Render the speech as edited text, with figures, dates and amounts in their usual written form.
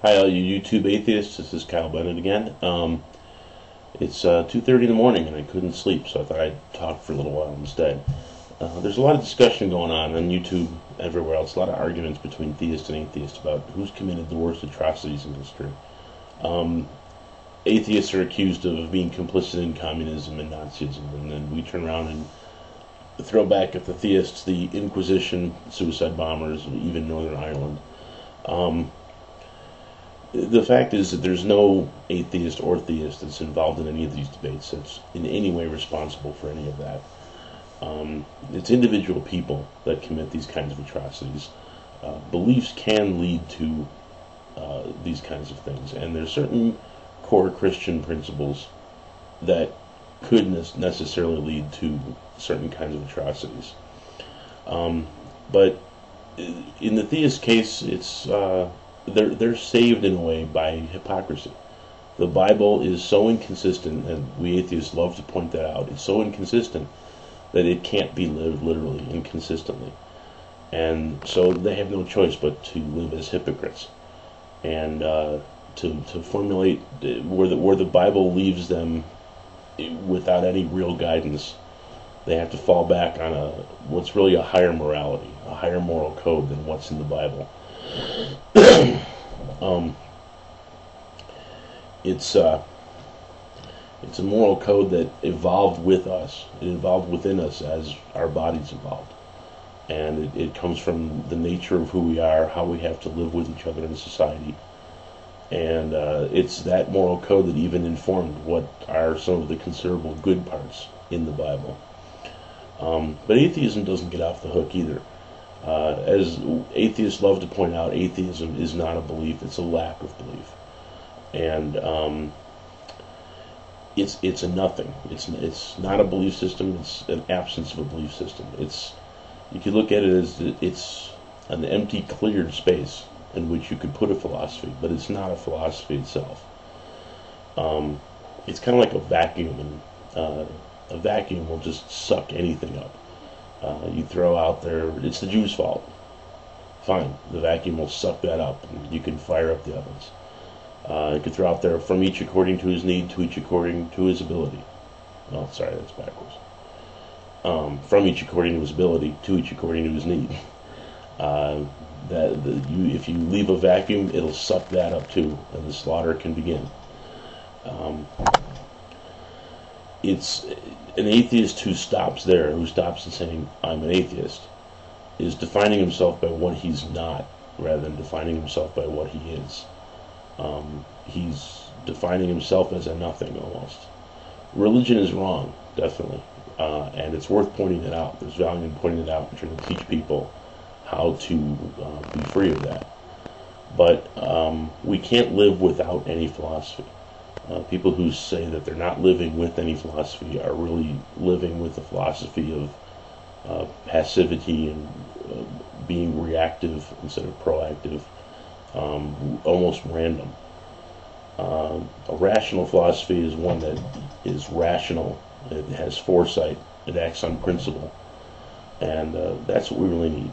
Hi, all you YouTube atheists. This is Kyle Bennett again. It's 2:30 in the morning, and I couldn't sleep, so I thought I'd talk for a little while instead. There's a lot of discussion going on YouTube, everywhere else. A lot of arguments between theists and atheists about who's committed the worst atrocities in history. Atheists are accused of being complicit in communism and Nazism, and then we turn around and throw back at the theists the Inquisition, suicide bombers, even Northern Ireland. The fact is that there's no atheist or theist that's involved in any of these debates that's in any way responsible for any of that. It's individual people that commit these kinds of atrocities. Beliefs can lead to these kinds of things, and there's certain core Christian principles that could necessarily lead to certain kinds of atrocities. But in the theist case, it's they're saved in a way by hypocrisy. The Bible is so inconsistent, and we atheists love to point that out. It's so inconsistent that it can't be lived literally and consistently. And so they have no choice but to live as hypocrites. And to formulate where the Bible leaves them without any real guidance, they have to fall back on what's really a higher morality, a higher moral code than what's in the Bible. It's a moral code that evolved with us. It evolved within us as our bodies evolved, and it comes from the nature of who we are, how we have to live with each other in society, and it's that moral code that even informed what are some of the considerable good parts in the Bible. But atheism doesn't get off the hook either. As atheists love to point out, atheism is not a belief, it's a lack of belief. And it's a nothing. It's not a belief system, it's an absence of a belief system. You could look at it as it's an empty, cleared space in which you could put a philosophy, but it's not a philosophy itself. It's kind of like a vacuum, and a vacuum will just suck anything up. You throw out there, it's the Jews' fault. Fine, the vacuum will suck that up, and you can fire up the ovens. You could throw out there, from each according to his need, to each according to his ability. Oh, sorry, that's backwards. From each according to his ability, to each according to his need. If you leave a vacuum, it'll suck that up too, and the slaughter can begin. It's an atheist who stops there, who stops in saying, I'm an atheist, is defining himself by what he's not, rather than defining himself by what he is. He's defining himself as a nothing, almost. Religion is wrong, definitely, and it's worth pointing it out. There's value in pointing it out and trying to teach people how to be free of that. But we can't live without any philosophy. People who say that they're not living with any philosophy are really living with the philosophy of passivity and being reactive instead of proactive, almost random. A rational philosophy is one that is rational, it has foresight, it acts on principle, and that's what we really need.